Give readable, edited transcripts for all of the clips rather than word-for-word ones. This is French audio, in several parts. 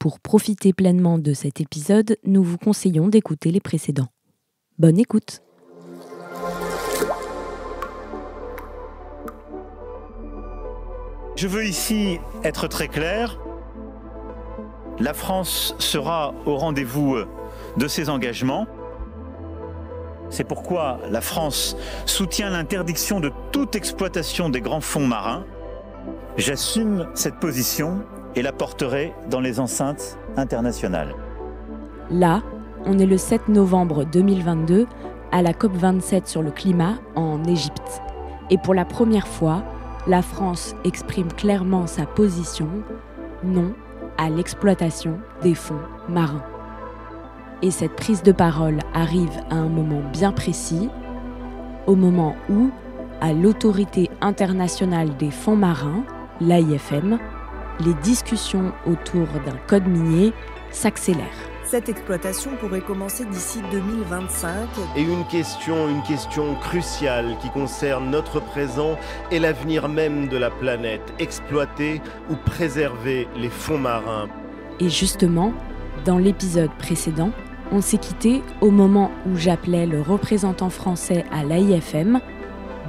Pour profiter pleinement de cet épisode, nous vous conseillons d'écouter les précédents. Bonne écoute! Je veux ici être très clair. La France sera au rendez-vous de ses engagements. C'est pourquoi la France soutient l'interdiction de toute exploitation des grands fonds marins. J'assume cette position et la porterai dans les enceintes internationales. Là, on est le 7 novembre 2022 à la COP27 sur le climat en Égypte. Et pour la première fois, la France exprime clairement sa position non à l'exploitation des fonds marins. Et cette prise de parole arrive à un moment bien précis, au moment où, à l'Autorité internationale des fonds marins, l'AIFM, les discussions autour d'un code minier s'accélèrent. Cette exploitation pourrait commencer d'ici 2025. Et une question cruciale qui concerne notre présent et l'avenir même de la planète. Exploiter ou préserver les fonds marins. Et justement, dans l'épisode précédent, on s'est quitté au moment où j'appelais le représentant français à l'AIFM,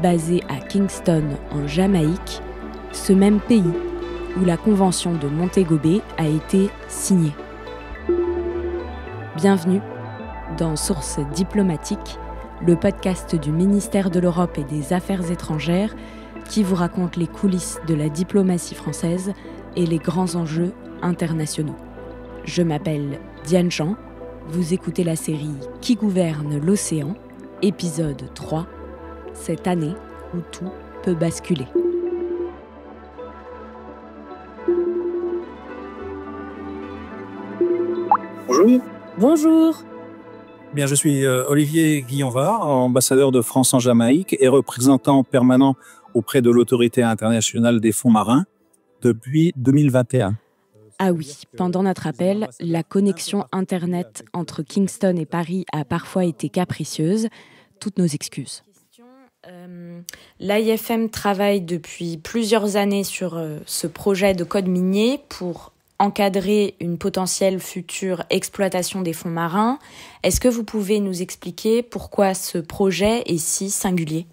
basé à Kingston en Jamaïque, ce même pays où la convention de Montego Bay a été signée. Bienvenue dans Sources diplomatiques, le podcast du ministère de l'Europe et des Affaires étrangères qui vous raconte les coulisses de la diplomatie française et les grands enjeux internationaux. Je m'appelle Diane Jean, vous écoutez la série Qui gouverne l'océan, épisode 3, cette année où tout peut basculer. Bonjour. Bonjour. Bien, je suis Olivier Guillonvard, ambassadeur de France en Jamaïque et représentant permanent auprès de l'Autorité internationale des fonds marins depuis 2021. Ah oui, pendant notre appel, la connexion Internet entre Kingston et Paris a parfois été capricieuse. Toutes nos excuses. L'AIFM travaille depuis plusieurs années sur ce projet de code minier pour encadrer une potentielle future exploitation des fonds marins. Est-ce que vous pouvez nous expliquer pourquoi ce projet est si singulier ?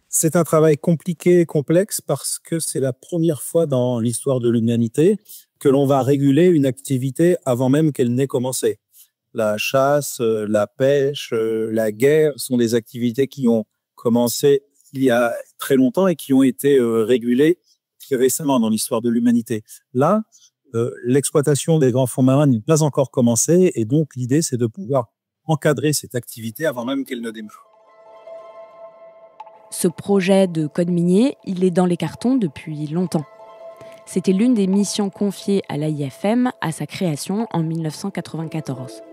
C'est un travail compliqué et complexe parce que c'est la première fois dans l'histoire de l'humanité que l'on va réguler une activité avant même qu'elle n'ait commencé. La chasse, la pêche, la guerre sont des activités qui ont commencé il y a très longtemps et qui ont été régulées très récemment dans l'histoire de l'humanité. Là, l'exploitation des grands fonds marins n'est pas encore commencée et donc l'idée, c'est de pouvoir encadrer cette activité avant même qu'elle ne démarre. Ce projet de code minier, il est dans les cartons depuis longtemps. C'était l'une des missions confiées à l'AIFM à sa création en 1994.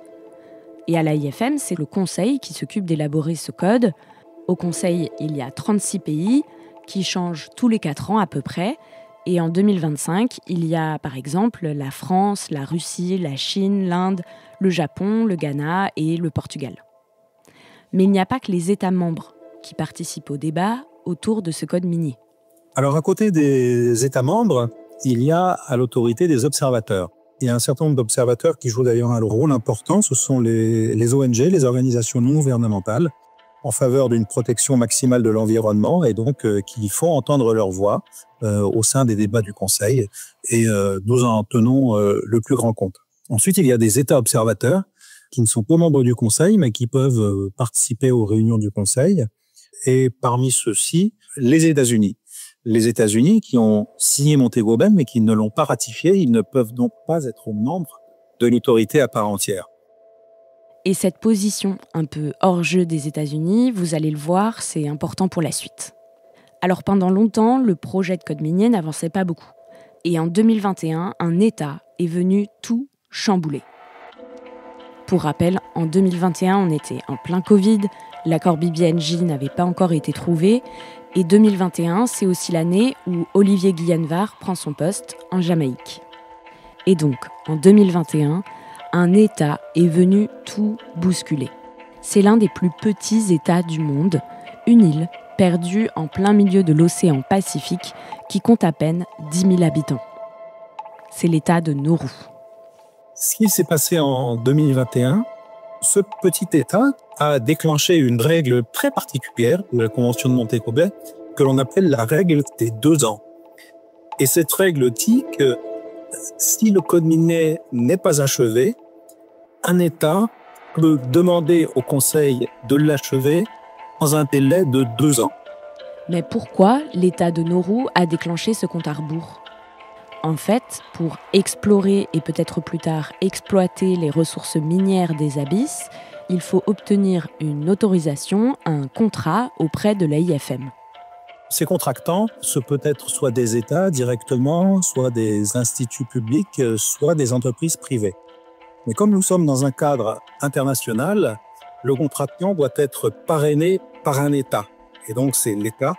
Et à l'AIFM, c'est le Conseil qui s'occupe d'élaborer ce code. Au Conseil, il y a 36 pays qui changent tous les 4 ans à peu près. Et en 2025, il y a par exemple la France, la Russie, la Chine, l'Inde, le Japon, le Ghana et le Portugal. Mais il n'y a pas que les États membres qui participent au débat autour de ce code minier. Alors, à côté des États membres, il y a à l'autorité des observateurs. Il y a un certain nombre d'observateurs qui jouent d'ailleurs un rôle important. Ce sont les ONG, les organisations non gouvernementales, en faveur d'une protection maximale de l'environnement et donc qui font entendre leur voix au sein des débats du Conseil et nous en tenons le plus grand compte. Ensuite, il y a des États observateurs qui ne sont pas membres du Conseil mais qui peuvent participer aux réunions du Conseil et parmi ceux-ci, les États-Unis. Les États-Unis qui ont signé Montego Bay mais qui ne l'ont pas ratifié, ils ne peuvent donc pas être membres de l'autorité à part entière. Et cette position un peu hors jeu des États-Unis, vous allez le voir, c'est important pour la suite. Alors pendant longtemps, le projet de code minier n'avançait pas beaucoup. Et en 2021, un État est venu tout chambouler. Pour rappel, en 2021, on était en plein Covid, l'accord BBNJ n'avait pas encore été trouvé, et 2021, c'est aussi l'année où Olivier Guillonvard prend son poste en Jamaïque. Et donc, en 2021, un État est venu tout bousculer. C'est l'un des plus petits États du monde, une île perdue en plein milieu de l'océan Pacifique qui compte à peine 10 000 habitants. C'est l'État de Nauru. Ce qui s'est passé en 2021, ce petit État a déclenché une règle très particulière de la Convention de Montego Bay que l'on appelle la règle des 2 ans. Et cette règle dit que si le code minier n'est pas achevé, un État peut demander au Conseil de l'achever dans un délai de 2 ans. Mais pourquoi l'État de Nauru a déclenché ce compte à rebours ? En fait, pour explorer et peut-être plus tard exploiter les ressources minières des abysses, il faut obtenir une autorisation, un contrat auprès de l'AIFM. Ces contractants, ce peut être soit des États directement, soit des instituts publics, soit des entreprises privées. Mais comme nous sommes dans un cadre international, le contractant doit être parrainé par un État. Et donc, c'est l'État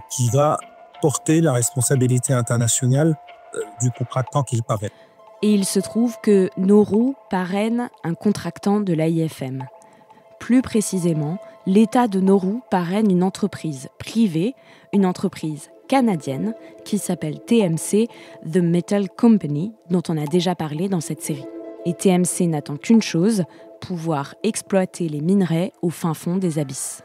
qui va porter la responsabilité internationale du contractant qu'il parraine. Et il se trouve que Nauru parraine un contractant de l'AIFM. Plus précisément, l'État de Nauru parraine une entreprise privée, une entreprise canadienne qui s'appelle TMC, The Metal Company, dont on a déjà parlé dans cette série. Et TMC n'attend qu'une chose, pouvoir exploiter les minerais au fin fond des abysses.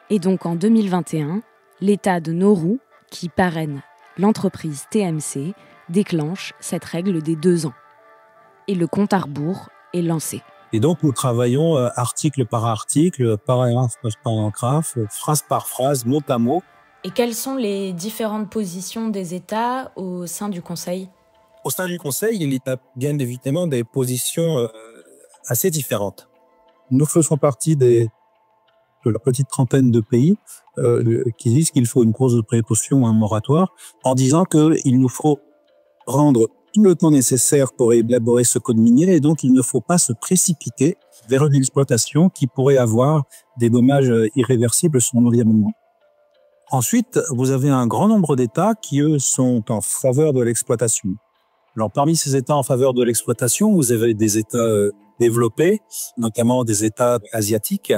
Et donc en 2021, l'État de Nauru, qui parraine l'entreprise TMC, déclenche cette règle des 2 ans. Et le compte à rebours est lancé. Et donc, nous travaillons article par article, paragraphe par paragraphe, phrase par phrase, mot à mot. Et quelles sont les différentes positions des États au sein du Conseil ? Au sein du Conseil, il y a bien évidemment des positions assez différentes. Nous faisons partie de la petite trentaine de pays qui disent qu'il faut une clause de précaution, un moratoire, en disant qu'il nous faut rendre tout le temps nécessaire pour élaborer ce code minier et donc il ne faut pas se précipiter vers une exploitation qui pourrait avoir des dommages irréversibles sur l'environnement. Ensuite, vous avez un grand nombre d'États qui, eux, sont en faveur de l'exploitation. Alors, parmi ces États en faveur de l'exploitation, vous avez des États développés, notamment des États asiatiques.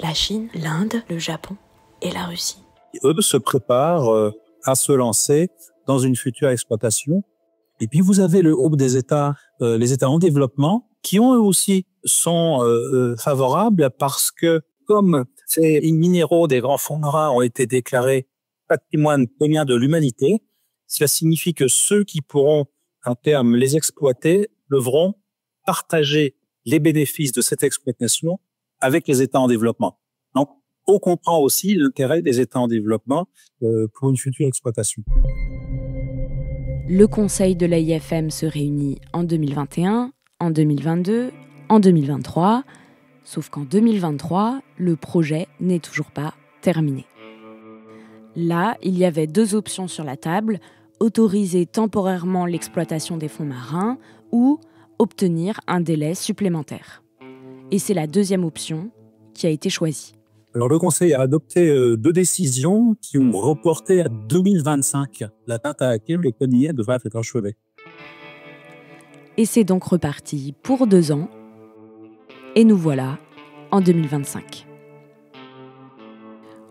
La Chine, l'Inde, le Japon et la Russie. Eux se préparent à se lancer dans une future exploitation. Et puis, vous avez le groupe des États, les États en développement, qui eux aussi sont favorables parce que, comme ces minéraux des grands fonds marins ont été déclarés patrimoine commun de l'humanité, cela signifie que ceux qui pourront, à terme, les exploiter devront partager les bénéfices de cette exploitation avec les États en développement. Donc, on comprend aussi l'intérêt des États en développement pour une future exploitation. Le Conseil de l'AIFM se réunit en 2021, en 2022, en 2023, sauf qu'en 2023, le projet n'est toujours pas terminé. Là, il y avait 2 options sur la table, autoriser temporairement l'exploitation des fonds marins ou obtenir un délai supplémentaire. Et c'est la 2e option qui a été choisie. Alors, le Conseil a adopté 2 décisions qui ont reporté à 2025 la date à laquelle le code minier devrait être achevé. Et c'est donc reparti pour 2 ans. Et nous voilà en 2025.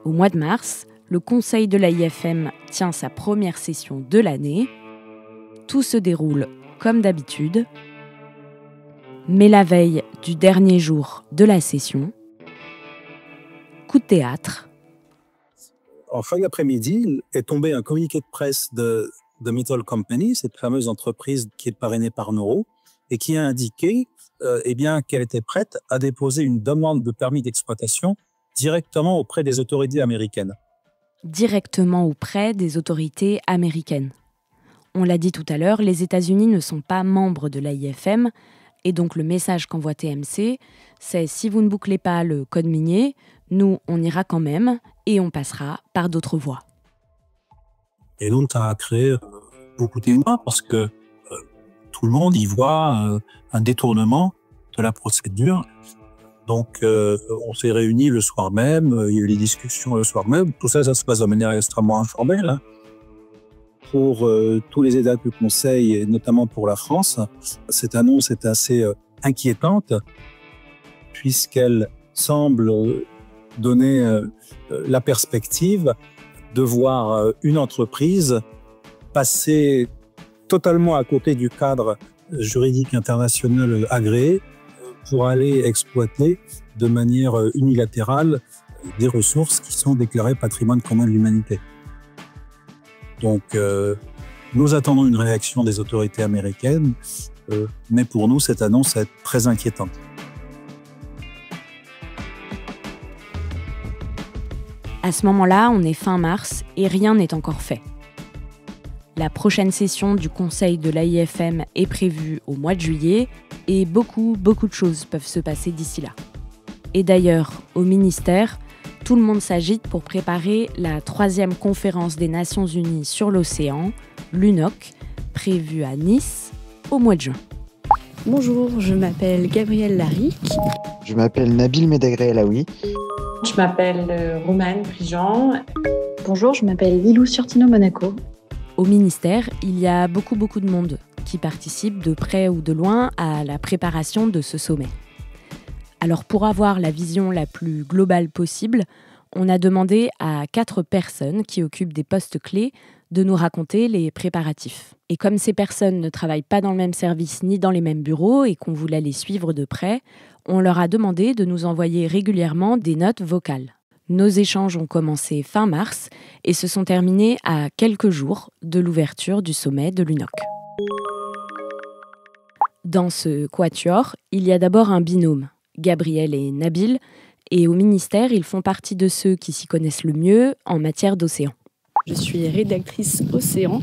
Au mois de mars, le Conseil de l'AIFM tient sa première session de l'année. Tout se déroule comme d'habitude. Mais la veille du dernier jour de la session, coup de théâtre. En fin d'après-midi, est tombé un communiqué de presse de The Metal Company, cette fameuse entreprise qui est parrainée par Nauru, et qui a indiqué qu'elle était prête à déposer une demande de permis d'exploitation directement auprès des autorités américaines. Directement auprès des autorités américaines. On l'a dit tout à l'heure, les États-Unis ne sont pas membres de l'AIFM, et donc le message qu'envoie TMC, c'est si vous ne bouclez pas le code minier, nous on ira quand même et on passera par d'autres voies. Et donc ça a créé beaucoup d'émoi parce que tout le monde y voit un détournement de la procédure. Donc on s'est réunis le soir même, il y a eu des discussions le soir même, tout ça se passe de manière extrêmement informelle. Hein. Pour tous les États du Conseil, et notamment pour la France, cette annonce est assez inquiétante puisqu'elle semble donner la perspective de voir une entreprise passer totalement à côté du cadre juridique international agréé pour aller exploiter de manière unilatérale des ressources qui sont déclarées patrimoine commun de l'humanité. Donc, nous attendons une réaction des autorités américaines, mais pour nous, cette annonce est très inquiétante. À ce moment-là, on est fin mars et rien n'est encore fait. La prochaine session du Conseil de l'AIFM est prévue au mois de juillet et beaucoup de choses peuvent se passer d'ici là. Et d'ailleurs, au ministère, tout le monde s'agite pour préparer la 3e conférence des Nations Unies sur l'océan, l'UNOC, prévue à Nice au mois de juin. Bonjour, je m'appelle Gabrielle Laric. Je m'appelle Nabil Medagré Elaoui. Je m'appelle Romane Prigent. Bonjour, je m'appelle Lilou Surtino Monaco. Au ministère, il y a beaucoup de monde qui participe de près ou de loin à la préparation de ce sommet. Alors pour avoir la vision la plus globale possible, on a demandé à 4 personnes qui occupent des postes clés de nous raconter les préparatifs. Et comme ces personnes ne travaillent pas dans le même service ni dans les mêmes bureaux et qu'on voulait les suivre de près, on leur a demandé de nous envoyer régulièrement des notes vocales. Nos échanges ont commencé fin mars et se sont terminés à quelques jours de l'ouverture du sommet de l'UNOC. Dans ce quatuor, il y a d'abord un binôme, Gabrielle et Nabil, et au ministère, ils font partie de ceux qui s'y connaissent le mieux en matière d'océan. Je suis rédactrice Océan.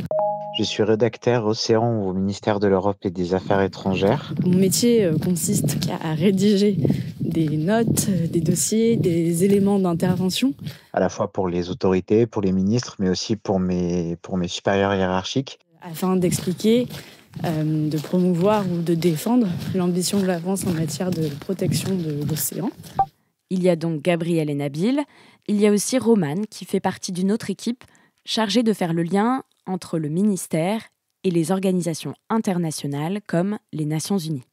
Je suis rédacteur Océan au ministère de l'Europe et des Affaires étrangères. Mon métier consiste à rédiger des notes, des dossiers, des éléments d'intervention. À la fois pour les autorités, pour les ministres, mais aussi pour mes supérieurs hiérarchiques. Afin d'expliquer, de promouvoir ou de défendre l'ambition de la France en matière de protection de l'océan. Il y a donc Gabrielle et Nabil. Il y a aussi Romane qui fait partie d'une autre équipe chargée de faire le lien entre le ministère et les organisations internationales comme les Nations Unies.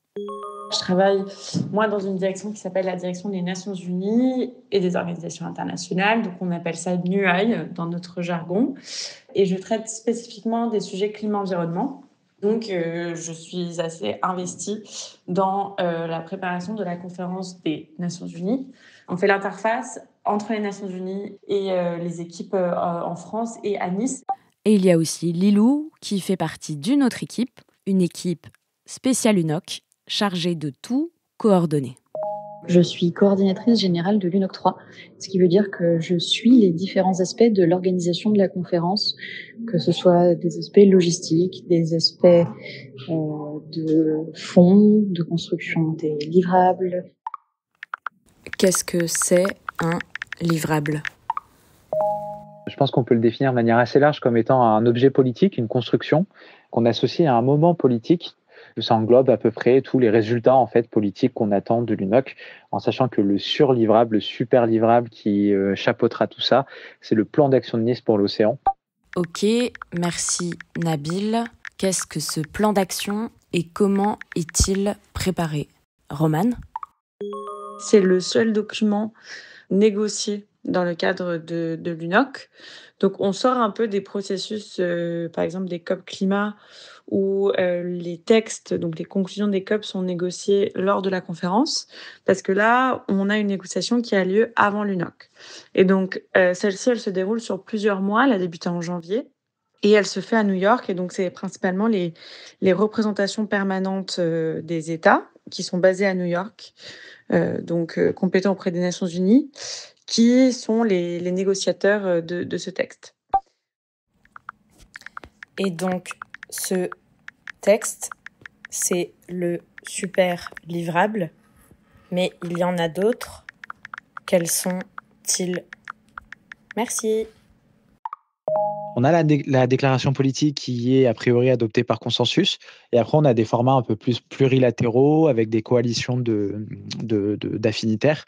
Je travaille, moi, dans une direction qui s'appelle la direction des Nations Unies et des organisations internationales. Donc, on appelle ça NUAI dans notre jargon. Et je traite spécifiquement des sujets climat-environnement. Donc, je suis assez investie dans la préparation de la conférence des Nations Unies. On fait l'interface entre les Nations Unies et les équipes en France et à Nice. Et il y a aussi Lilou, qui fait partie d'une autre équipe, une équipe spéciale UNOC, chargée de tout coordonner. Je suis coordinatrice générale de l'UNOC 3, ce qui veut dire que je suis les différents aspects de l'organisation de la conférence, que ce soit des aspects logistiques, des aspects de fond, de construction des livrables. Qu'est-ce que c'est un livrable ? Je pense qu'on peut le définir de manière assez large comme étant un objet politique, une construction qu'on associe à un moment politique. Ça englobe à peu près tous les résultats en fait politiques qu'on attend de l'UNOC, en sachant que le surlivrable, le super livrable qui chapeautera tout ça, c'est le plan d'action de Nice pour l'océan. Ok, merci Nabil. Qu'est-ce que ce plan d'action et comment est-il préparé ? Romane ? C'est le seul document négocié dans le cadre de l'UNOC. Donc, on sort un peu des processus, par exemple des COP climat, où les textes, donc les conclusions des COP sont négociées lors de la conférence, parce que là, on a une négociation qui a lieu avant l'UNOC. Et donc, celle-ci, elle se déroule sur plusieurs mois, elle a débuté en janvier, et elle se fait à New York, et donc c'est principalement les représentations permanentes des États qui sont basées à New York, donc compétents auprès des Nations Unies, qui sont les négociateurs de ce texte. Et donc, ce texte, c'est le super livrable, mais il y en a d'autres. Quels sont-ils ? Merci. On a la déclaration politique qui est a priori adoptée par consensus. Et après, on a des formats un peu plus plurilatéraux avec des coalitions d'affinitaires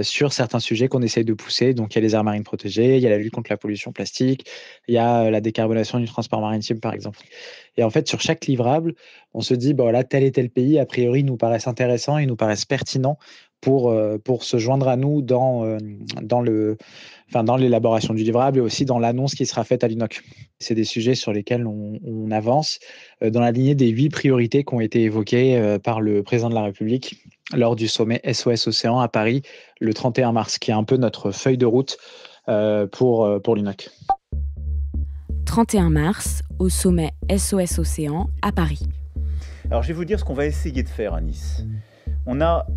sur certains sujets qu'on essaye de pousser. Donc, il y a les aires marines protégées, il y a la lutte contre la pollution plastique, il y a la décarbonation du transport maritime, par exemple. Et en fait, sur chaque livrable, on se dit, voilà, tel et tel pays, a priori, nous paraissent intéressants et nous paraissent pertinents pour se joindre à nous dans l'élaboration du livrable et aussi dans l'annonce qui sera faite à l'UNOC. C'est des sujets sur lesquels on avance dans la lignée des 8 priorités qui ont été évoquées par le président de la République lors du sommet SOS Océan à Paris le 31 mars, qui est un peu notre feuille de route pour l'UNOC. 31 mars, au sommet SOS Océan à Paris. Alors je vais vous dire ce qu'on va essayer de faire à Nice. On a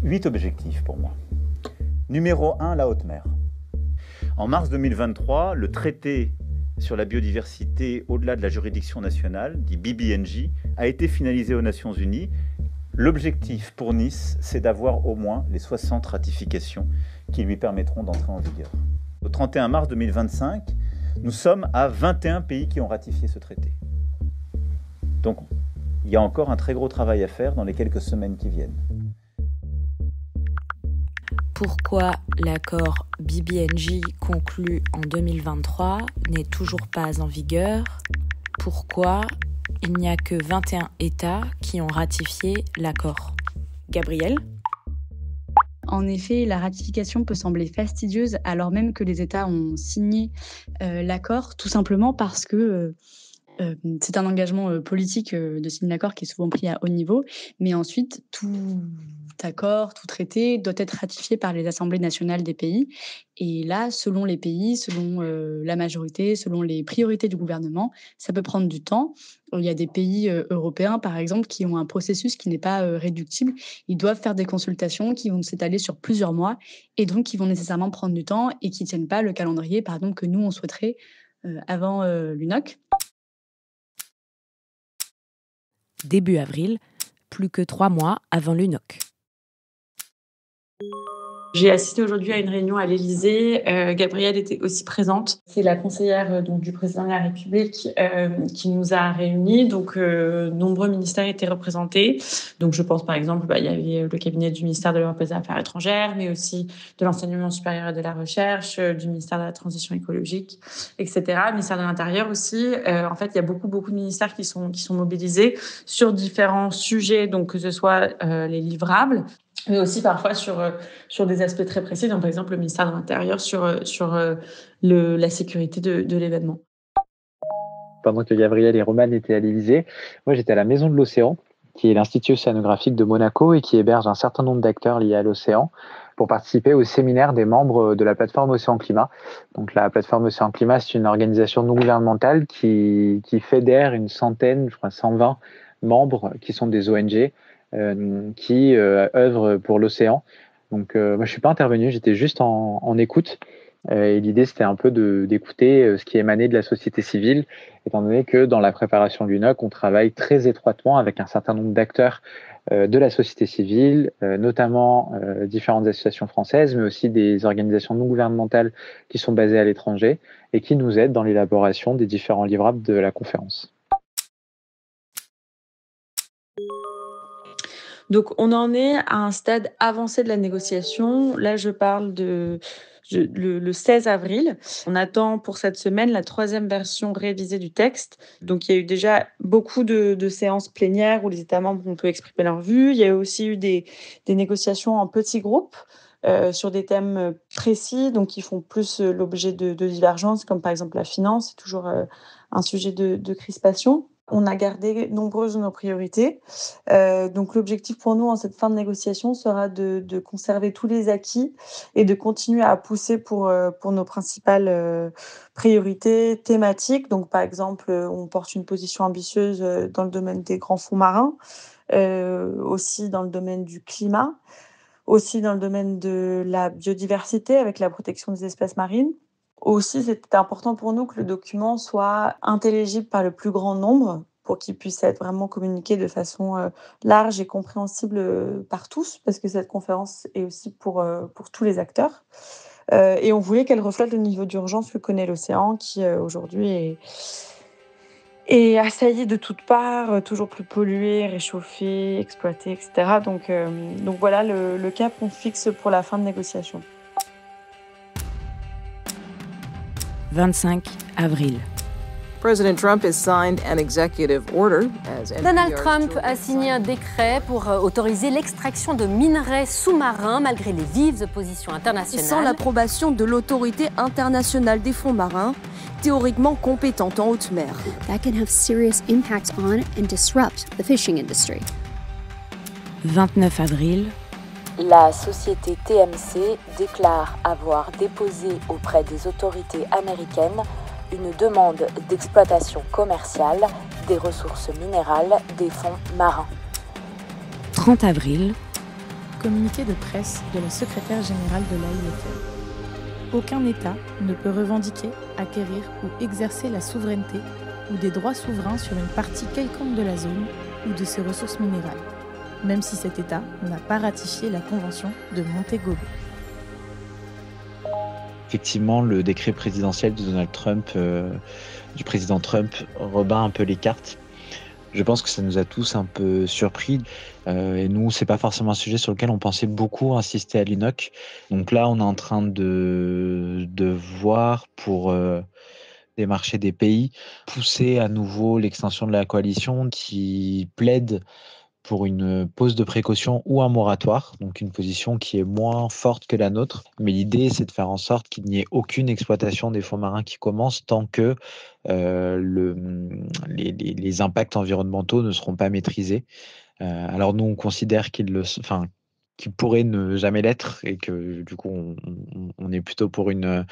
8 objectifs pour moi. Numéro 1, la haute mer. En mars 2023, le traité sur la biodiversité au-delà de la juridiction nationale, dit BBNJ, a été finalisé aux Nations Unies. L'objectif pour Nice, c'est d'avoir au moins les 60 ratifications qui lui permettront d'entrer en vigueur. Au 31 mars 2025, nous sommes à 21 pays qui ont ratifié ce traité. Donc, il y a encore un très gros travail à faire dans les quelques semaines qui viennent. Pourquoi l'accord BBNJ conclu en 2023 n'est toujours pas en vigueur? Pourquoi il n'y a que 21 États qui ont ratifié l'accord? Gabrielle? En effet, la ratification peut sembler fastidieuse alors même que les États ont signé l'accord, tout simplement parce que c'est un engagement politique de signer l'accord qui est souvent pris à haut niveau, mais ensuite tout accord, tout traité doit être ratifié par les assemblées nationales des pays. Et là, selon les pays, selon la majorité, selon les priorités du gouvernement, ça peut prendre du temps. Il y a des pays européens, par exemple, qui ont un processus qui n'est pas réductible. Ils doivent faire des consultations qui vont s'étaler sur plusieurs mois et donc qui vont nécessairement prendre du temps et qui ne tiennent pas le calendrier, par exemple, que nous, on souhaiterait avant l'UNOC. Début avril, plus que 3 mois avant l'UNOC. J'ai assisté aujourd'hui à une réunion à l'Élysée. Gabrielle était aussi présente. C'est la conseillère du président de la République qui nous a réunis. Donc, nombreux ministères étaient représentés. Donc, je pense par exemple, il y avait le cabinet du ministère de l'Europe et des Affaires étrangères, mais aussi de l'enseignement supérieur et de la recherche, du ministère de la transition écologique, etc. Le ministère de l'Intérieur aussi. En fait, il y a beaucoup de ministères qui sont mobilisés sur différents sujets, donc que ce soit les livrables, mais aussi parfois sur des aspects très précis, donc par exemple le ministère de l'Intérieur sur la sécurité de l'événement. Pendant que Gabrielle et Romane étaient à l'Élysée, moi j'étais à la Maison de l'Océan, qui est l'Institut océanographique de Monaco et qui héberge un certain nombre d'acteurs liés à l'océan, pour participer au séminaire des membres de la plateforme Océan Climat. Donc la plateforme Océan Climat, c'est une organisation non gouvernementale qui fédère une centaine, je crois 120 membres qui sont des ONG, qui œuvrent pour l'océan. Donc moi je ne suis pas intervenu, j'étais juste en écoute. Et l'idée c'était un peu d'écouter ce qui émanait de la société civile, étant donné que dans la préparation de l'UNOC, on travaille très étroitement avec un certain nombre d'acteurs de la société civile, notamment différentes associations françaises, mais aussi des organisations non gouvernementales qui sont basées à l'étranger et qui nous aident dans l'élaboration des différents livrables de la conférence. Donc, on en est à un stade avancé de la négociation. Là, je parle le 16 avril. On attend pour cette semaine la 3e version révisée du texte. Donc, il y a eu déjà beaucoup de séances plénières où les États membres ont pu exprimer leur vue. Il y a aussi eu des négociations en petits groupes sur des thèmes précis, donc qui font plus l'objet de divergences, comme par exemple la finance. C'est toujours un sujet de crispation. On a gardé nombreuses de nos priorités. Donc l'objectif pour nous en cette fin de négociation sera de conserver tous les acquis et de continuer à pousser pour nos principales priorités thématiques. Donc par exemple, on porte une position ambitieuse dans le domaine des grands fonds marins, aussi dans le domaine du climat, aussi dans le domaine de la biodiversité avec la protection des espèces marines. Aussi, c'était important pour nous que le document soit intelligible par le plus grand nombre pour qu'il puisse être vraiment communiqué de façon large et compréhensible par tous, parce que cette conférence est aussi pour tous les acteurs. Et on voulait qu'elle reflète le niveau d'urgence que connaît l'océan, qui aujourd'hui est assailli de toutes parts, toujours plus pollué, réchauffé, exploité, etc. Donc voilà le cap qu'on fixe pour la fin de négociation. 25 avril. President Trump has signed an executive order as Donald Trump a signé un décret pour autoriser l'extraction de minerais sous-marins malgré les vives oppositions internationales. Sans l'approbation de l'autorité internationale des fonds marins, théoriquement compétente en haute mer. That can have serious impacts on and disrupt the fishing industry. 29 avril. La société TMC déclare avoir déposé auprès des autorités américaines une demande d'exploitation commerciale des ressources minérales des fonds marins. 30 avril. Communiqué de presse de la secrétaire générale de l'AIFM. Aucun État ne peut revendiquer, acquérir ou exercer la souveraineté ou des droits souverains sur une partie quelconque de la zone ou de ses ressources minérales, même si cet État n'a pas ratifié la Convention de Montego Bay. Effectivement, le décret présidentiel de Donald Trump, du président Trump, rebat un peu les cartes. Je pense que ça nous a tous un peu surpris. Et nous, c'est pas forcément un sujet sur lequel on pensait beaucoup insister à l'UNOC. Donc là, on est en train de voir pour démarcher des pays, pousser à nouveau l'extension de la coalition qui plaide pour une pause de précaution ou un moratoire, donc une position qui est moins forte que la nôtre. Mais l'idée, c'est de faire en sorte qu'il n'y ait aucune exploitation des fonds marins qui commence tant que les impacts environnementaux ne seront pas maîtrisés. Alors nous, on considère qu'ils pourraient ne jamais l'être et que du coup, on est plutôt pour une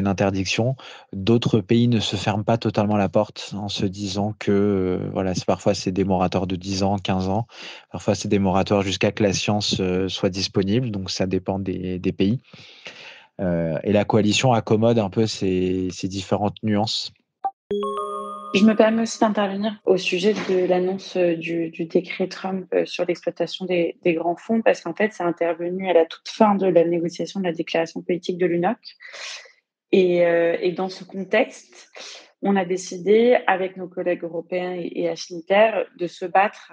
interdiction. D'autres pays ne se ferment pas totalement la porte en se disant que parfois c'est des moratoires de 10 ans, 15 ans, parfois c'est des moratoires jusqu'à que la science soit disponible, donc ça dépend des pays. Et la coalition accommode un peu ces différentes nuances. Je me permets aussi d'intervenir au sujet de l'annonce du décret Trump sur l'exploitation des grands fonds, parce qu'en fait, c'est intervenu à la toute fin de la négociation de la déclaration politique de l'UNOC. Et dans ce contexte, on a décidé, avec nos collègues européens et affinitaires, de se battre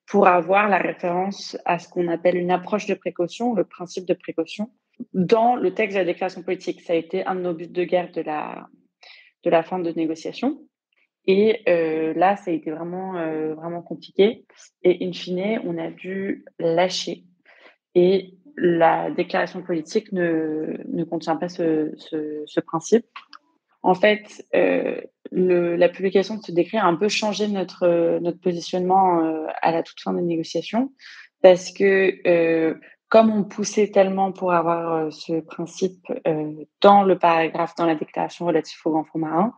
pour avoir la référence à ce qu'on appelle une approche de précaution, le principe de précaution, dans le texte de la déclaration politique. Ça a été un de nos buts de guerre de la fin de négociation. Et là, ça a été vraiment compliqué. Et in fine, on a dû lâcher. Et la déclaration politique ne contient pas ce principe. En fait, la publication de ce décret a un peu changé notre positionnement à la toute fin des négociations, parce que comme on poussait tellement pour avoir ce principe dans le paragraphe dans la déclaration relative aux grands fonds marins,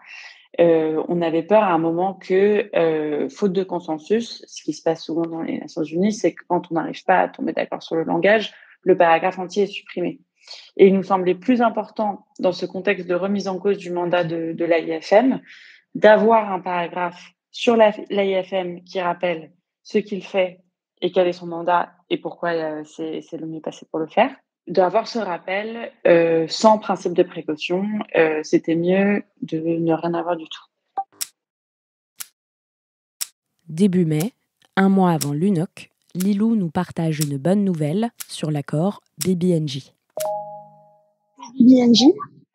on avait peur à un moment que, faute de consensus, ce qui se passe souvent dans les Nations Unies, c'est que quand on n'arrive pas à tomber d'accord sur le langage, le paragraphe entier est supprimé. Et il nous semblait plus important, dans ce contexte de remise en cause du mandat de l'AIFM, d'avoir un paragraphe sur l'AIFM qui rappelle ce qu'il fait et quel est son mandat et pourquoi c'est le mieux passé pour le faire. D'avoir ce rappel sans principe de précaution, c'était mieux de ne rien avoir du tout. Début mai, un mois avant l'UNOC, Lilou nous partage une bonne nouvelle sur l'accord BBNJ. BBNJ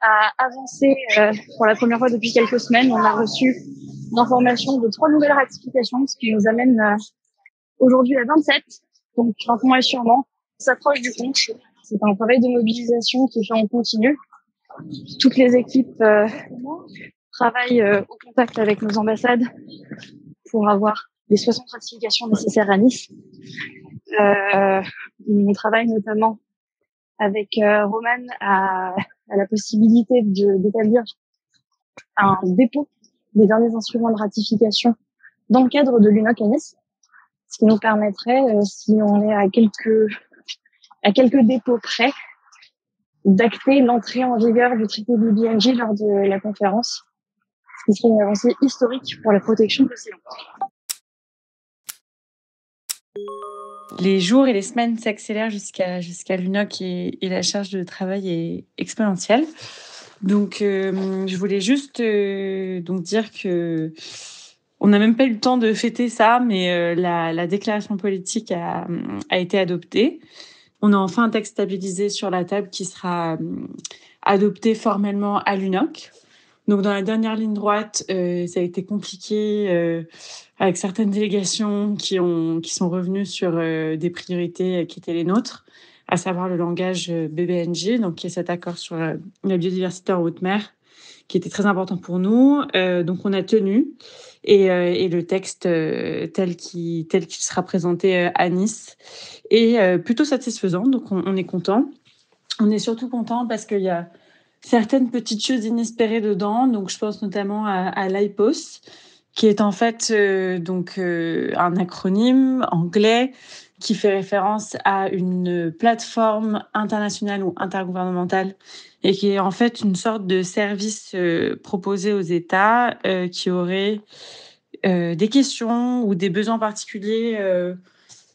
a avancé pour la première fois depuis quelques semaines. On a reçu l'information de 3 nouvelles ratifications, ce qui nous amène aujourd'hui à 27. Donc lentement et sûrement, on s'approche du compte. C'est un travail de mobilisation qui est fait en continu. Toutes les équipes travaillent au contact avec nos ambassades pour avoir les 60 ratifications nécessaires à Nice. On travaille notamment avec Roman à la possibilité d'établir un dépôt des derniers instruments de ratification dans le cadre de l'UNOC à Nice, ce qui nous permettrait, si on est à quelques dépôts près, d'acter l'entrée en vigueur du traité de BBNJ lors de la conférence, ce qui serait une avancée historique pour la protection de l'océan. Les jours et les semaines s'accélèrent jusqu'à l'UNOC et la charge de travail est exponentielle. Donc, je voulais juste dire que on n'a même pas eu le temps de fêter ça, mais la déclaration politique a été adoptée. On a enfin un texte stabilisé sur la table qui sera adopté formellement à l'UNOC. Donc, dans la dernière ligne droite, ça a été compliqué avec certaines délégations qui sont revenues sur des priorités qui étaient les nôtres, à savoir le langage BBNJ, donc qui est cet accord sur la biodiversité en haute mer, qui était très important pour nous. Donc, on a tenu. Et le texte tel qu'il sera présenté à Nice est plutôt satisfaisant. Donc, on est content. On est surtout content parce qu'il y a certaines petites choses inespérées dedans. Donc, je pense notamment à l'IPOS, qui est en fait un acronyme anglais qui fait référence à une plateforme internationale ou intergouvernementale et qui est en fait une sorte de service proposé aux États qui auraient des questions ou des besoins particuliers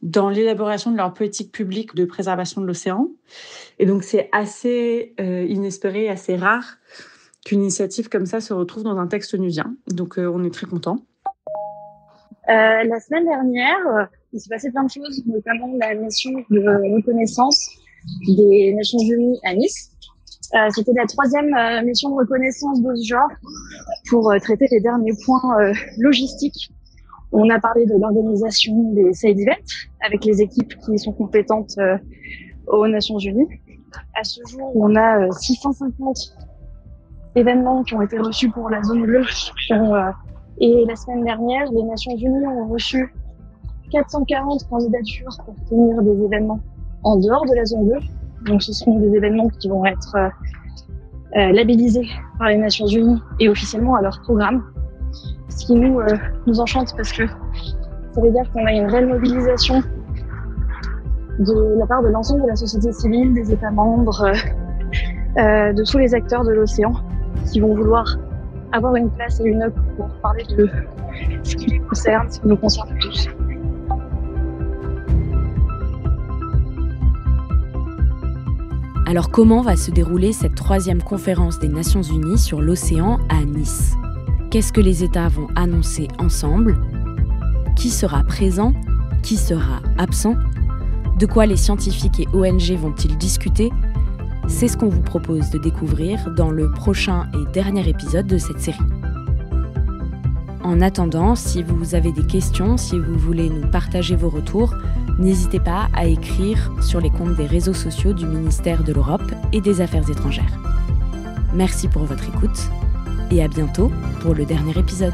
dans l'élaboration de leur politique publique de préservation de l'océan. Et donc, c'est assez inespéré, assez rare qu'une initiative comme ça se retrouve dans un texte onusien. Donc, on est très contents. La semaine dernière, il s'est passé plein de choses, notamment la mission de reconnaissance des Nations Unies à Nice. C'était la 3e mission de reconnaissance de ce genre pour traiter les derniers points logistiques. On a parlé de l'organisation des side events avec les équipes qui sont compétentes aux Nations Unies. À ce jour, on a 650 événements qui ont été reçus pour la zone bleue. Et la semaine dernière, les Nations Unies ont reçu 440 candidatures pour tenir des événements en dehors de la zone bleue. Donc, ce seront des événements qui vont être labellisés par les Nations Unies et officiellement à leur programme. Ce qui nous enchante parce que ça veut dire qu'on a une réelle mobilisation de la part de l'ensemble de la société civile, des États membres, de tous les acteurs de l'océan qui vont vouloir avoir une place et une œuvre pour parler de ce qui les concerne, ce qui nous concerne tous. Alors comment va se dérouler cette 3e conférence des Nations Unies sur l'océan à Nice ? Qu'est-ce que les États vont annoncer ensemble ? Qui sera présent ? Qui sera absent ? De quoi les scientifiques et ONG vont-ils discuter ? C'est ce qu'on vous propose de découvrir dans le prochain et dernier épisode de cette série. En attendant, si vous avez des questions, si vous voulez nous partager vos retours, n'hésitez pas à écrire sur les comptes des réseaux sociaux du ministère de l'Europe et des Affaires étrangères. Merci pour votre écoute et à bientôt pour le dernier épisode.